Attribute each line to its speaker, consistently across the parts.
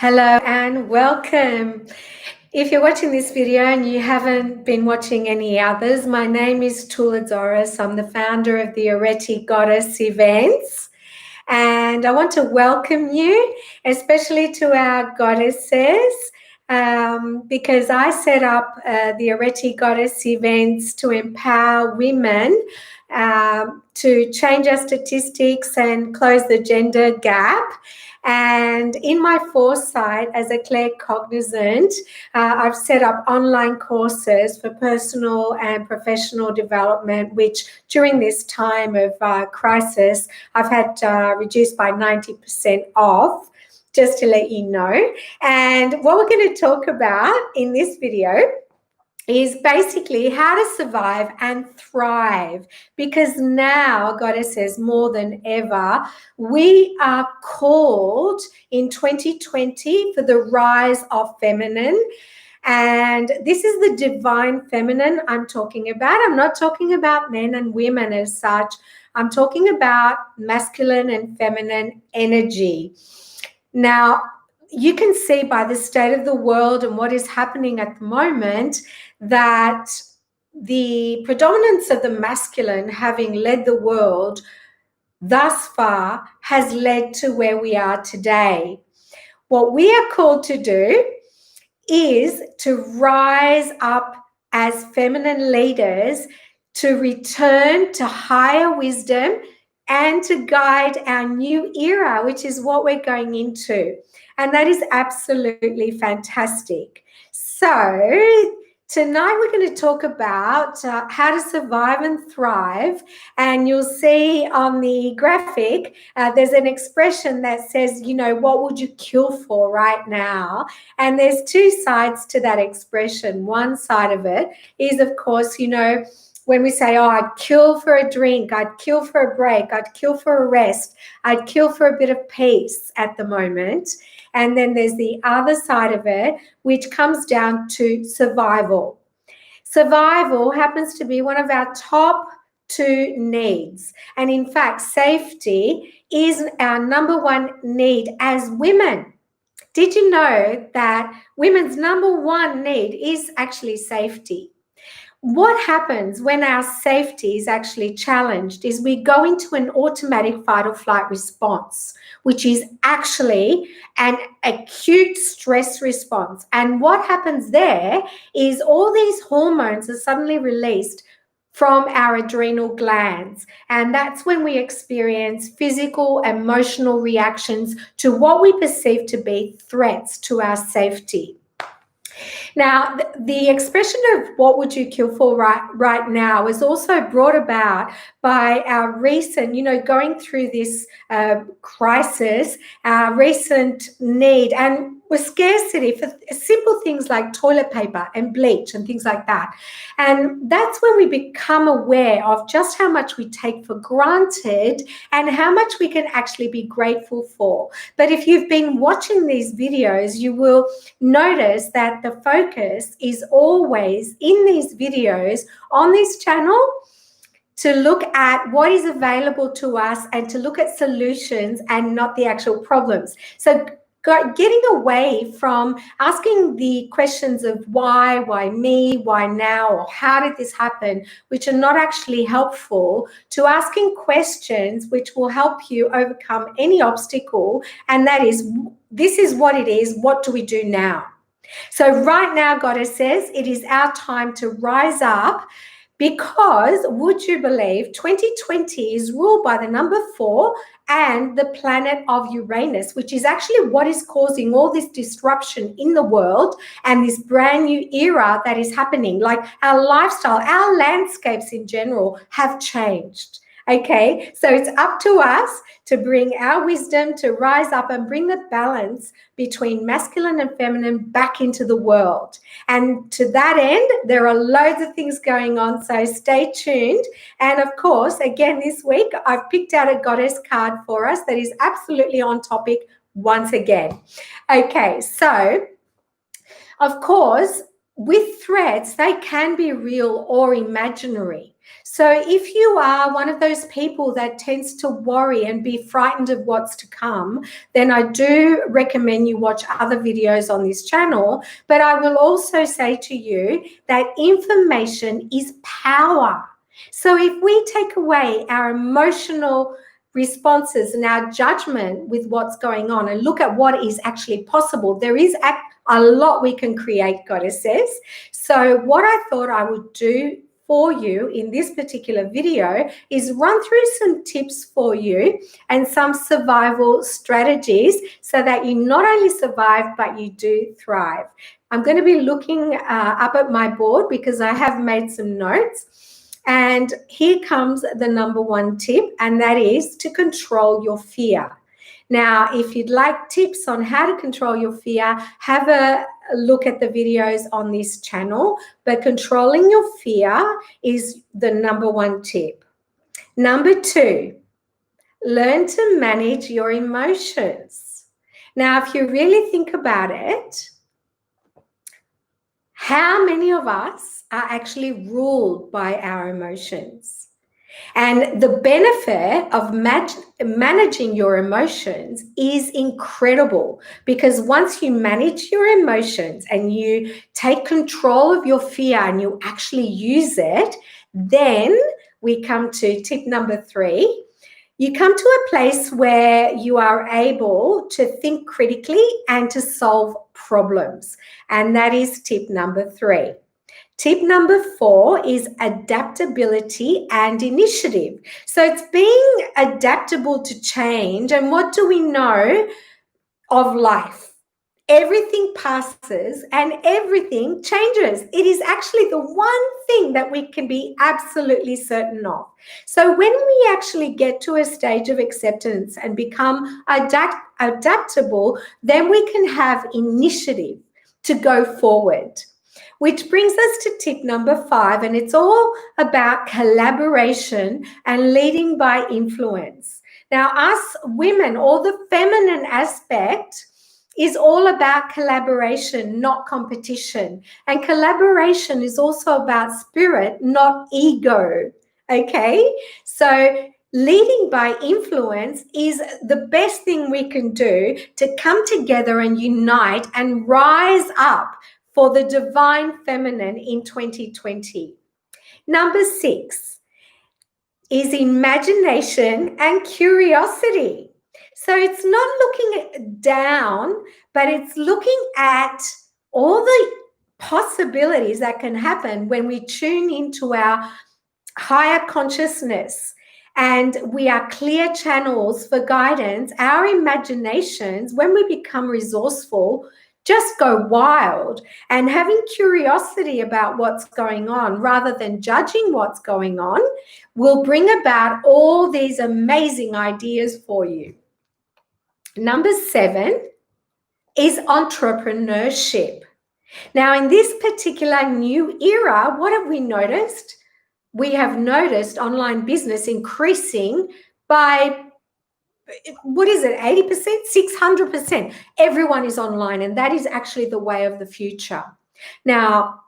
Speaker 1: Hello and welcome. If you're watching this video and you haven't been watching any others, my name is Tula Tzoras. I'm the founder of the Areti Goddess Events. And I want to welcome you, especially to our goddesses, because I set up the Areti Goddess Events to empower women to change our statistics and close the gender gap. And in my foresight as a Claircognizant, I've set up online courses for personal and professional development, which during this time of crisis, I've had reduced by 90% off, just to let you know. And what we're going to talk about in this video is basically how to survive and thrive, because now, goddesses, more than ever, we are called in 2020 for the rise of feminine. And this is the divine feminine I'm talking about. I'm not talking about men and women as such. I'm talking about masculine and feminine energy. Now, you can see by the state of the world and what is happening at the moment that the predominance of the masculine having led the world thus far has led to where we are today. What we are called to do is to rise up as feminine leaders, to return to higher wisdom and to guide our new era, which is what we're going into. And that is absolutely fantastic. So tonight we're going to talk about how to survive and thrive. And you'll see on the graphic, there's an expression that says, you know, what would you kill for right now? And there's two sides to that expression. One side of it is, of course, you know, when we say, oh, I'd kill for a drink, I'd kill for a break, I'd kill for a rest, I'd kill for a bit of peace at the moment. And then there's the other side of it, which comes down to survival. Survival happens to be one of our top two needs. And in fact, safety is our number one need as women. Did you know that women's number one need is actually safety? What happens when our safety is actually challenged is we go into an automatic fight or flight response, which is actually an acute stress response. And what happens there is all these hormones are suddenly released from our adrenal glands. And that's when we experience physical, emotional reactions to what we perceive to be threats to our safety. Now, the expression of what would you kill for right now is also brought about by our recent, you know, going through this crisis, our recent need and with scarcity for simple things like toilet paper and bleach and things like that. And that's when we become aware of just how much we take for granted and how much we can actually be grateful for. But if you've been watching these videos, you will notice that the focus is always in these videos on this channel to look at what is available to us and to look at solutions and not the actual problems. So getting away from asking the questions of why me, why now, or how did this happen, which are not actually helpful, to asking questions which will help you overcome any obstacle. And that is, this is what it is. What do we do now? So right now, Goddess says, it is our time to rise up, because would you believe 2020 is ruled by the number 4 and the planet of Uranus, which is actually what is causing all this disruption in the world and this brand new era that is happening. Like our lifestyle, our landscapes in general have changed. Okay, so it's up to us to bring our wisdom, to rise up and bring the balance between masculine and feminine back into the world. And to that end, there are loads of things going on, so stay tuned. And of course, again, this week, I've picked out a goddess card for us that is absolutely on topic once again. Okay, so of course, with threats, they can be real or imaginary. So if you are one of those people that tends to worry and be frightened of what's to come, then I do recommend you watch other videos on this channel. But I will also say to you that information is power. So if we take away our emotional responses and our judgment with what's going on and look at what is actually possible, there is a lot we can create, goddesses. So what I thought I would do for you in this particular video is run through some tips for you and some survival strategies so that you not only survive, but you do thrive. I'm going to be looking up at my board because I have made some notes. And here comes the number one tip, and that is to control your fear. Now, if you'd like tips on how to control your fear, have a look at the videos on this channel. But controlling your fear is the number one tip. Number two, learn to manage your emotions. Now, if you really think about it, how many of us are actually ruled by our emotions? And the benefit of managing your emotions is incredible, because once you manage your emotions and you take control of your fear and you actually use it, then we come to tip number three. You come to a place where you are able to think critically and to solve problems. And that is tip number three. Tip number four is adaptability and initiative. So it's being adaptable to change. And what do we know of life? Everything passes and everything changes. It is actually the one thing that we can be absolutely certain of. So when we actually get to a stage of acceptance and become adaptable, then we can have initiative to go forward. Which brings us to tip number five, and it's all about collaboration and leading by influence. Now, us women, all the feminine aspect is all about collaboration, not competition. And collaboration is also about spirit, not ego. Okay? So leading by influence is the best thing we can do to come together and unite and rise up for the divine feminine in 2020. Number six is imagination and curiosity. So it's not looking down, but it's looking at all the possibilities that can happen when we tune into our higher consciousness and we are clear channels for guidance. Our imaginations, when we become resourceful, just go wild, and having curiosity about what's going on rather than judging what's going on will bring about all these amazing ideas for you. Number seven is entrepreneurship. Now, in this particular new era, what have we noticed? We have noticed online business increasing by, what is it, 80%, 600%. Everyone is online, and that is actually the way of the future. Now,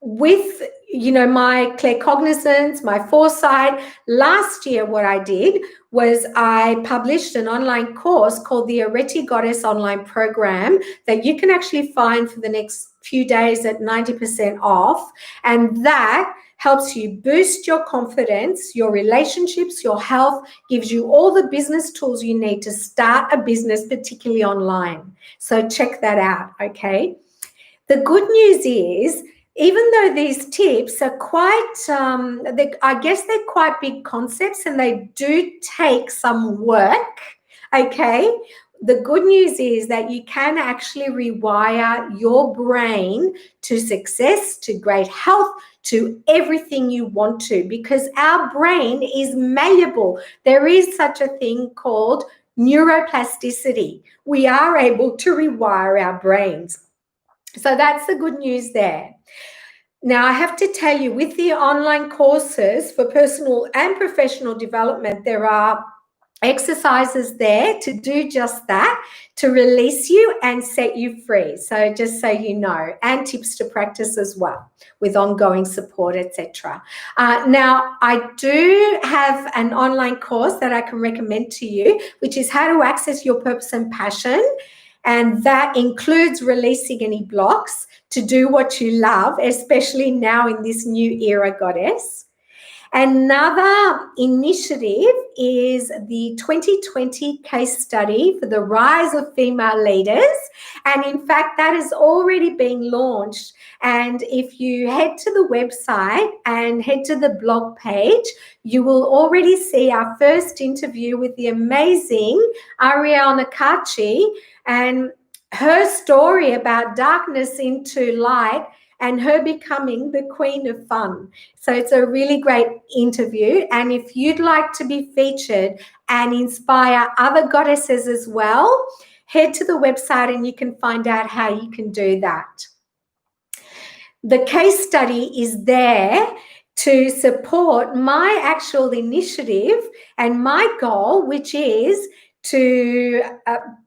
Speaker 1: with, my claircognizance, my foresight, last year what I did was I published an online course called the Areti Goddess Online Program that you can actually find for the next few days at 90% off. And that helps you boost your confidence, your relationships, your health, gives you all the business tools you need to start a business, particularly online. So check that out, okay? The good news is, even though these tips are quite, I guess they're quite big concepts and they do take some work, okay? The good news is that you can actually rewire your brain to success, to great health, to everything you want to, because our brain is malleable. There is such a thing called neuroplasticity. We are able to rewire our brains. So that's the good news there. Now, I have to tell you, with the online courses for personal and professional development, there are exercises there to do just that, to release you and set you free. So just so you know, and tips to practice as well with ongoing support, etc. Now, I do have an online course that I can recommend to you, which is how to access your purpose and passion. And that includes releasing any blocks to do what you love, especially now in this new era, Goddess. Another initiative is the 2020 case study for the rise of female leaders. And in fact, that is already being launched. And if you head to the website and head to the blog page, you will already see our first interview with the amazing Ariel Nakachi and her story about darkness into light and her becoming the queen of fun. So it's a really great interview. And if you'd like to be featured and inspire other goddesses as well, head to the website and you can find out how you can do that. The case study is there to support my actual initiative and my goal, which is to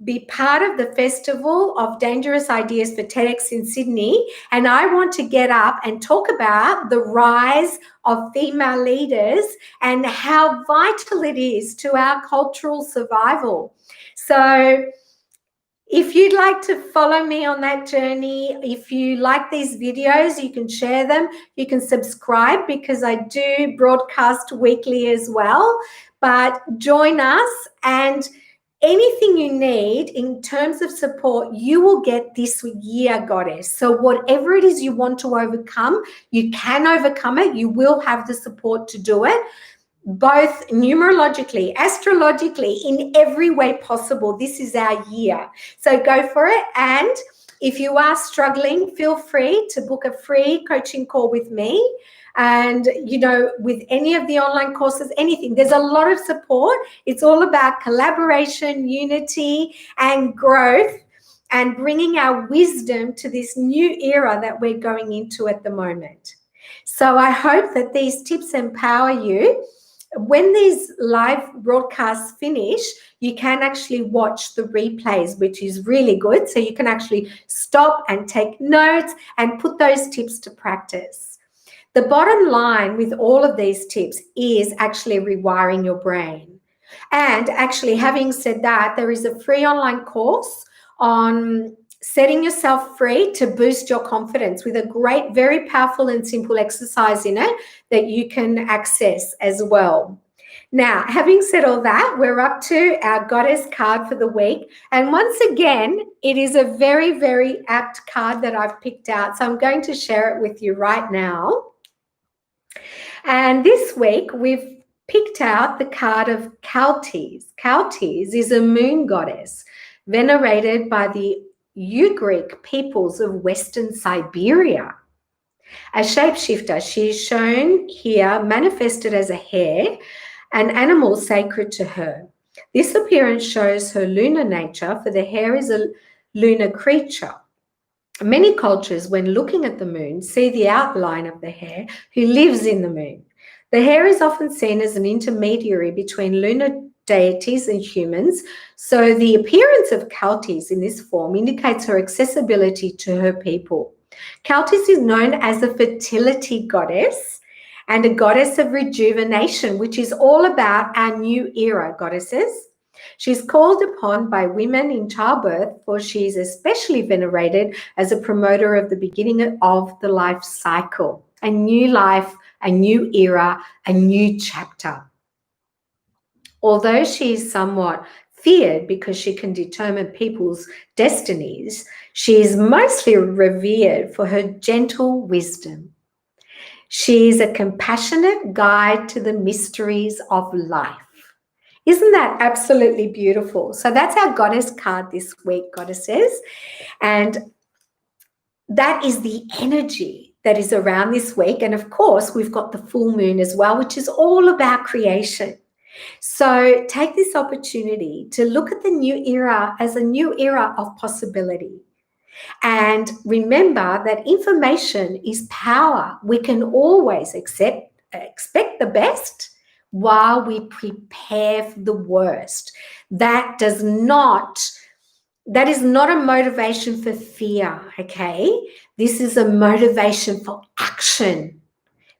Speaker 1: be part of the Festival of Dangerous Ideas for TEDx in Sydney. And I want to get up and talk about the rise of female leaders and how vital it is to our cultural survival. So if you'd like to follow me on that journey, if you like these videos, you can share them. You can subscribe because I do broadcast weekly as well. But join us, and anything you need in terms of support, you will get this year, Goddess. So whatever it is you want to overcome, you can overcome it. You will have the support to do it, both numerologically, astrologically, in every way possible. This is our year. So go for it. And if you are struggling, feel free to book a free coaching call with me. And, you know, with any of the online courses, anything, there's a lot of support. It's all about collaboration, unity, and growth, and bringing our wisdom to this new era that we're going into at the moment. So I hope that these tips empower you. When these live broadcasts finish, you can actually watch the replays, which is really good. So you can actually stop and take notes and put those tips to practice. The bottom line with all of these tips is actually rewiring your brain. And actually, having said that, there is a free online course on setting yourself free to boost your confidence with a great, very powerful and simple exercise in it that you can access as well. Now, having said all that, we're up to our goddess card for the week. And once again, it is a very, very apt card that I've picked out. So I'm going to share it with you right now. And this week, we've picked out the card of Kaltis. Kaltis is a moon goddess venerated by the Ugric peoples of Western Siberia. A shapeshifter, she is shown here manifested as a hare, an animal sacred to her. This appearance shows her lunar nature, for the hare is a lunar creature. Many cultures, when looking at the moon, see the outline of the hare who lives in the moon. The hare is often seen as an intermediary between lunar deities and humans, so the appearance of Kaltis in this form indicates her accessibility to her people. Kaltis is known as a fertility goddess and a goddess of rejuvenation, which is all about our new era, goddesses. She's called upon by women in childbirth, for she is especially venerated as a promoter of the beginning of the life cycle, a new life, a new era, a new chapter. Although she is somewhat feared because she can determine people's destinies, she is mostly revered for her gentle wisdom. She is a compassionate guide to the mysteries of life. Isn't that absolutely beautiful? So that's our goddess card this week, goddesses. And that is the energy that is around this week. And of course, we've got the full moon as well, which is all about creation. So take this opportunity to look at the new era as a new era of possibility. And remember that information is power. We can always expect the best. while we prepare for the worst. That is not a motivation for fear, okay? This is a motivation for action,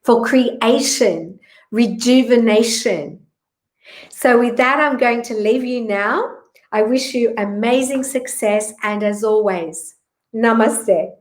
Speaker 1: for creation, rejuvenation. So with that, I'm going to leave you now. I wish you amazing success, and as always, namaste.